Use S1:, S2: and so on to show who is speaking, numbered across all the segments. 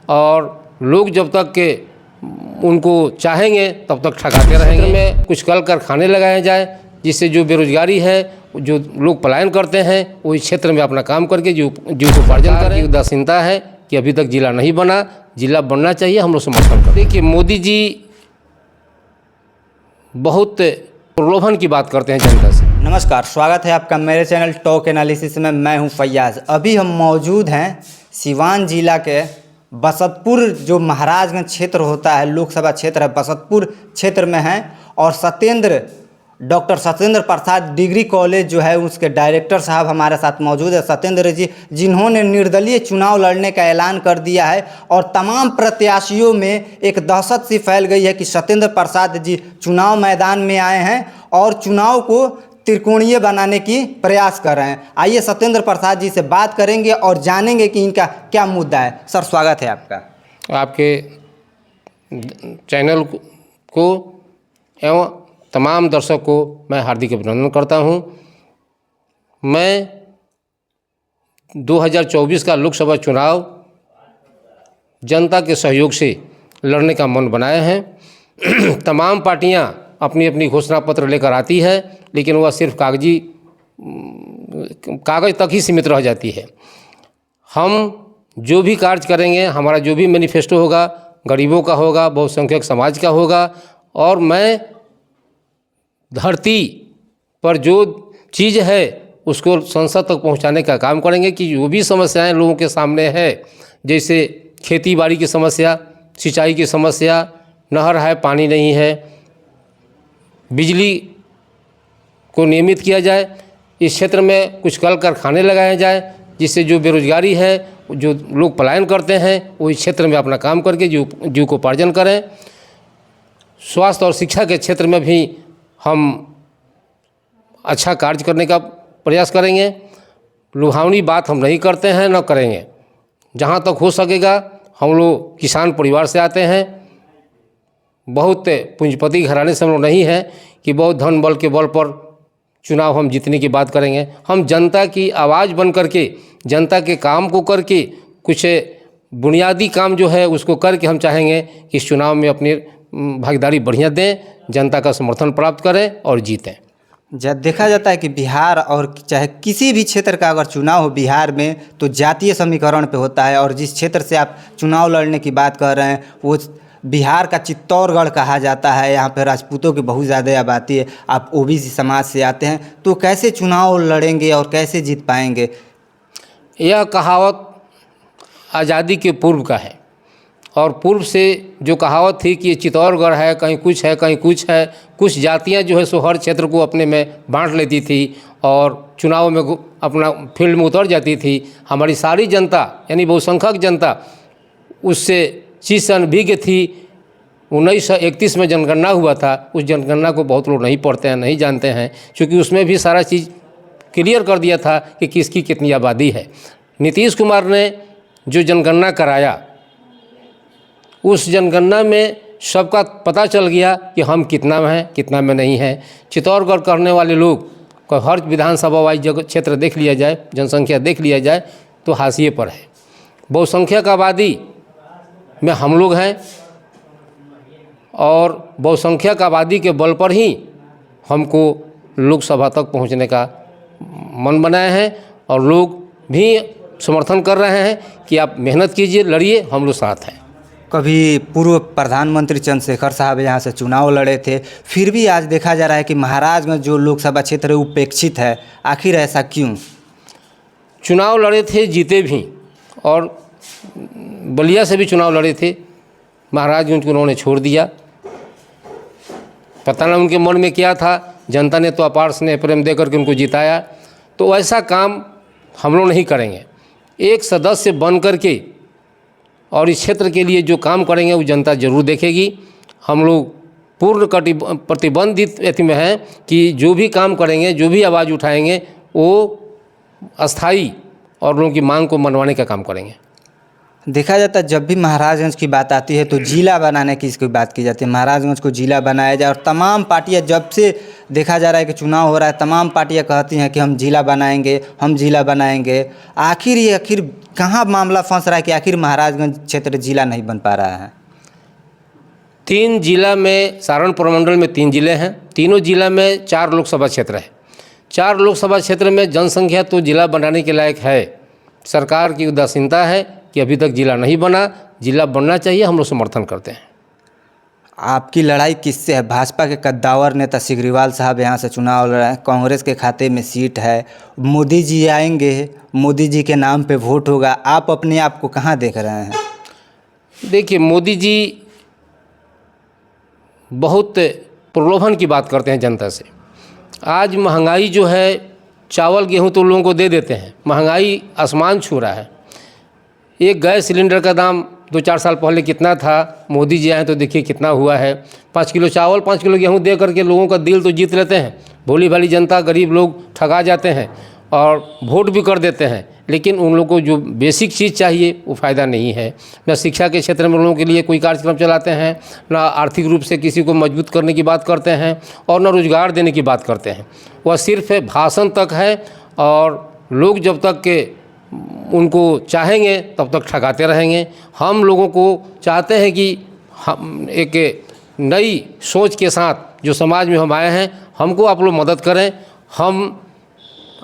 S1: और लोग जब तक के उनको चाहेंगे तब तक ठगाते रहेंगे। में कुछ कल कारखाने लगाए जाए जिससे जो बेरोजगारी है, जो लोग पलायन करते हैं, वो इस क्षेत्र में अपना काम करके जीविकोपार्जन करें। उदासीनता है कि अभी तक जिला नहीं बना, जिला बनना चाहिए, हम लोग समर्थन करते हैं। देखिए, मोदी जी बहुत प्रलोभन की बात करते हैं जनता से।
S2: नमस्कार, स्वागत है आपका मेरे चैनल टॉक एनालिसिस में। मैं हूं फैयाज। अभी हम मौजूद हैं सिवान जिला के बसंतपुर, जो महाराजगंज क्षेत्र होता है, लोकसभा क्षेत्र है, बसंतपुर क्षेत्र में हैं। और डॉक्टर सत्येंद्र प्रसाद डिग्री कॉलेज जो है, उसके डायरेक्टर साहब हमारे साथ मौजूद है, सत्येंद्र जी, जिन्होंने निर्दलीय चुनाव लड़ने का ऐलान कर दिया है। और तमाम प्रत्याशियों में एक दहशत सी फैल गई है कि सत्येंद्र प्रसाद जी चुनाव मैदान में आए हैं और चुनाव को त्रिकोणीय बनाने की प्रयास कर रहे हैं। आइए सत्येंद्र प्रसाद जी से बात करेंगे और जानेंगे कि इनका क्या मुद्दा है। सर, स्वागत है आपका।
S1: आपके चैनल को एवं तमाम दर्शक को मैं हार्दिक अभिनंदन करता हूं। मैं 2024 का लोकसभा चुनाव जनता के सहयोग से लड़ने का मन बनाए हैं। तमाम पार्टियां अपनी अपनी घोषणा पत्र लेकर आती है, लेकिन वह सिर्फ कागज़ तक ही सीमित रह जाती है। हम जो भी कार्य करेंगे, हमारा जो भी मैनिफेस्टो होगा, गरीबों का होगा, बहुसंख्यक समाज का होगा, और मैं धरती पर जो चीज़ है उसको संसद तक पहुंचाने का काम करेंगे कि जो भी समस्याएं लोगों के सामने है, जैसे खेती बाड़ी की समस्या, सिंचाई की समस्या, नहर है पानी नहीं है, बिजली को नियमित किया जाए, इस क्षेत्र में कुछ कल कारखाने लगाए जाए जिससे जो बेरोजगारी है, जो लोग पलायन करते हैं, वो इस क्षेत्र में अपना काम करके जीविकोपार्जन करें। स्वास्थ्य और शिक्षा के क्षेत्र में भी हम अच्छा कार्य करने का प्रयास करेंगे। लुभावनी बात हम नहीं करते हैं, न करेंगे। जहाँ तक हो सकेगा, हम लोग किसान परिवार से आते हैं, बहुत पूंजीपति घराने से हम लोग नहीं हैं कि बहुत धन बल के बल पर चुनाव हम जीतने की बात करेंगे। हम जनता की आवाज़ बन करके, जनता के काम को करके, कुछ बुनियादी काम जो है उसको करके हम चाहेंगे कि इस चुनाव में अपनी भागीदारी बढ़िया दें, जनता का समर्थन प्राप्त करें और जीतें।
S2: जब देखा जाता है कि बिहार और चाहे किसी भी क्षेत्र का अगर चुनाव हो बिहार में, तो जातीय समीकरण पे होता है। और जिस क्षेत्र से आप चुनाव लड़ने की बात कर रहे हैं, वो बिहार का चित्तौड़गढ़ कहा जाता है। यहाँ पे राजपूतों की बहुत ज़्यादा आबादी है। आप ओबीसी समाज से आते हैं, तो कैसे चुनाव लड़ेंगे और कैसे जीत पाएंगे?
S1: यह कहावत आज़ादी के पूर्व का है, और पूर्व से जो कहावत थी कि चित्तौड़गढ़ है, कहीं कुछ है, कहीं कुछ है, कुछ जातियां जो है सो हर क्षेत्र को अपने में बांट लेती थी और चुनाव में अपना फील्ड में उतर जाती थी। हमारी सारी जनता, यानी बहुसंख्यक जनता, उससे चीज़ से अनभिज्ञ थी। 1931 में जनगणना हुआ था। उस जनगणना को बहुत लोग नहीं पढ़ते हैं, नहीं जानते हैं, क्योंकि उसमें भी सारा चीज़ क्लियर कर दिया था कि किसकी कितनी आबादी है। नीतीश कुमार ने जो जनगणना कराया, उस जनगणना में सबका पता चल गया कि हम कितना में हैं, कितना में नहीं हैं। चित्तौड़गढ़ करने वाले लोग को हर विधानसभा वाइज जगह क्षेत्र देख लिया जाए, जनसंख्या देख लिया जाए, तो हाशिए पर है। बहुसंख्यक आबादी में हम लोग हैं, और बहुसंख्यक आबादी के बल पर ही हमको लोकसभा तक पहुंचने का मन बनाए हैं, और लोग भी समर्थन कर रहे हैं कि आप मेहनत कीजिए, लड़िए, हम लोग साथ हैं।
S2: कभी पूर्व प्रधानमंत्री चंद्रशेखर साहब यहाँ से चुनाव लड़े थे, फिर भी आज देखा जा रहा है कि महाराजगंज जो लोकसभा क्षेत्र है उपेक्षित है। आखिर ऐसा क्यों?
S1: चुनाव लड़े थे, जीते भी, और बलिया से भी चुनाव लड़े थे। महाराजगंज को उन्होंने छोड़ दिया। पता ना उनके मन में क्या था, जनता ने तो अपार स्नेह प्रेम देकर के उनको जिताया। तो ऐसा काम हम लोग नहीं करेंगे। एक सदस्य बन करके और इस क्षेत्र के लिए जो काम करेंगे वो जनता जरूर देखेगी। हम लोग पूर्ण प्रतिबंधित एथि में हैं कि जो भी काम करेंगे, जो भी आवाज़ उठाएंगे, वो अस्थाई और लोगों की मांग को मनवाने का काम करेंगे।
S2: देखा जाता है जब भी महाराजगंज की बात आती है तो जिला बनाने की इसकी बात की जाती है, महाराजगंज को जिला बनाया जाए। और तमाम पार्टियां, जब से देखा जा रहा है कि चुनाव हो रहा है, तमाम पार्टियां कहती हैं कि हम जिला बनाएंगे, हम जिला बनाएंगे। आखिर कहाँ मामला फंस रहा है कि आखिर महाराजगंज क्षेत्र जिला नहीं बन पा रहा है?
S1: 3 जिला में, सारण प्रमंडल में 3 जिले हैं, तीनों जिला में 4 लोकसभा क्षेत्र है। 4 लोकसभा क्षेत्र में जनसंख्या तो जिला बनाने के लायक है। सरकार की उदासीनता है कि अभी तक जिला नहीं बना, जिला बनना चाहिए, हम लोग समर्थन करते हैं।
S2: आपकी लड़ाई किससे है? भाजपा के कद्दावर नेता सिग्रीवाल साहब यहाँ से चुनाव लड़ रहे हैं, कांग्रेस के खाते में सीट है, मोदी जी आएंगे, मोदी जी के नाम पे वोट होगा। आप अपने आप को कहाँ देख रहे हैं?
S1: देखिए, मोदी जी बहुत प्रलोभन की बात करते हैं जनता से। आज महंगाई जो है, चावल गेहूं तो लोगों को दे देते हैं, महंगाई आसमान छू रहा है। एक गैस सिलेंडर का दाम 2-4 साल पहले कितना था, मोदी जी आए तो देखिए कितना हुआ है। 5 किलो चावल, 5 किलो गेहूं दे करके लोगों का दिल तो जीत लेते हैं। भोली भाली जनता, गरीब लोग ठगा जाते हैं और वोट भी कर देते हैं, लेकिन उन लोगों को जो बेसिक चीज़ चाहिए वो फ़ायदा नहीं है। न शिक्षा के क्षेत्र में लोगों के लिए कोई कार्यक्रम चलाते हैं, न आर्थिक रूप से किसी को मजबूत करने की बात करते हैं, और न रोज़गार देने की बात करते हैं। वह सिर्फ भाषण तक है, और लोग जब तक के उनको चाहेंगे तब तक ठगाते रहेंगे। हम लोगों को चाहते हैं कि हम एक नई सोच के साथ जो समाज में हम आए हैं, हमको आप लोग मदद करें। हम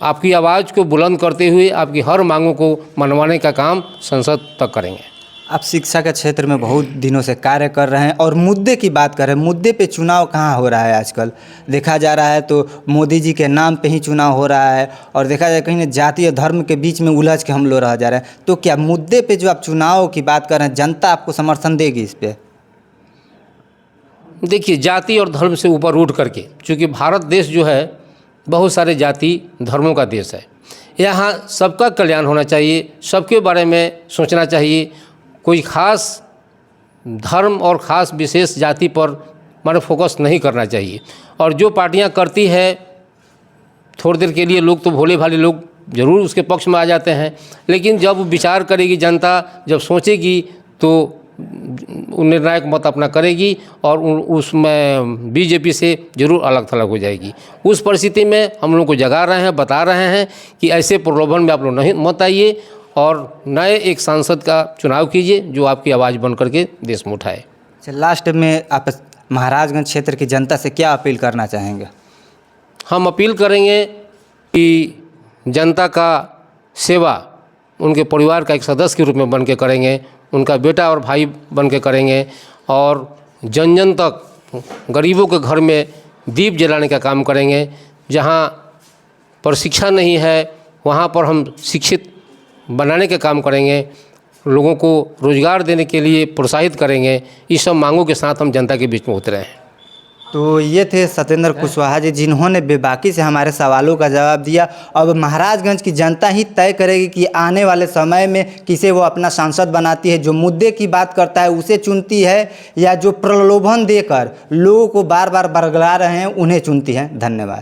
S1: आपकी आवाज़ को बुलंद करते हुए आपकी हर मांगों को मनवाने का काम संसद तक करेंगे।
S2: आप शिक्षा के क्षेत्र में बहुत दिनों से कार्य कर रहे हैं और मुद्दे की बात कर रहे हैं। मुद्दे पे चुनाव कहाँ हो रहा है आजकल? देखा जा रहा है तो मोदी जी के नाम पे ही चुनाव हो रहा है, और देखा जाए कहीं न जाति और धर्म के बीच में उलझ के हम लोग रह जा रहे हैं। तो क्या मुद्दे पे जो आप चुनाव की बात कर रहे हैं, जनता आपको समर्थन देगी इस पर?
S1: देखिए, जाति और धर्म से ऊपर उठ करके, चूँकि भारत देश जो है बहुत सारे जाति धर्मों का देश है, यहाँ सबका कल्याण होना चाहिए, सबके बारे में सोचना चाहिए। कोई ख़ास धर्म और ख़ास विशेष जाति पर माने फोकस नहीं करना चाहिए। और जो पार्टियां करती है, थोड़ी देर के लिए लोग तो भोले भाले लोग ज़रूर उसके पक्ष में आ जाते हैं, लेकिन जब विचार करेगी जनता, जब सोचेगी, तो निर्णायक मत अपना करेगी और उसमें बीजेपी से ज़रूर अलग थलग हो जाएगी। उस परिस्थिति में हम लोग को जगा रहे हैं, बता रहे हैं कि ऐसे प्रलोभन में आप लोग नहीं मत आइए, और नए एक सांसद का चुनाव कीजिए जो आपकी आवाज़ बन करके देश में उठाए।
S2: अच्छा, लास्ट में आप महाराजगंज क्षेत्र की जनता से क्या अपील करना चाहेंगे?
S1: हम अपील करेंगे कि जनता का सेवा उनके परिवार का एक सदस्य के रूप में बन के करेंगे, उनका बेटा और भाई बन के करेंगे, और जन जन तक गरीबों के घर में दीप जलाने का काम करेंगे। जहाँ पर शिक्षा नहीं है वहाँ पर हम शिक्षित बनाने का काम करेंगे, लोगों को रोज़गार देने के लिए प्रोत्साहित करेंगे। इस सब मांगों के साथ हम जनता के बीच में उतरे हैं।
S2: तो ये थे सत्येंद्र कुशवाहा जी, जिन्होंने बेबाकी से हमारे सवालों का जवाब दिया। अब महाराजगंज की जनता ही तय करेगी कि आने वाले समय में किसे वो अपना सांसद बनाती है, जो मुद्दे की बात करता है उसे चुनती है, या जो प्रलोभन देकर लोगों को बार बार बरगला रहे हैं उन्हें चुनती है। धन्यवाद।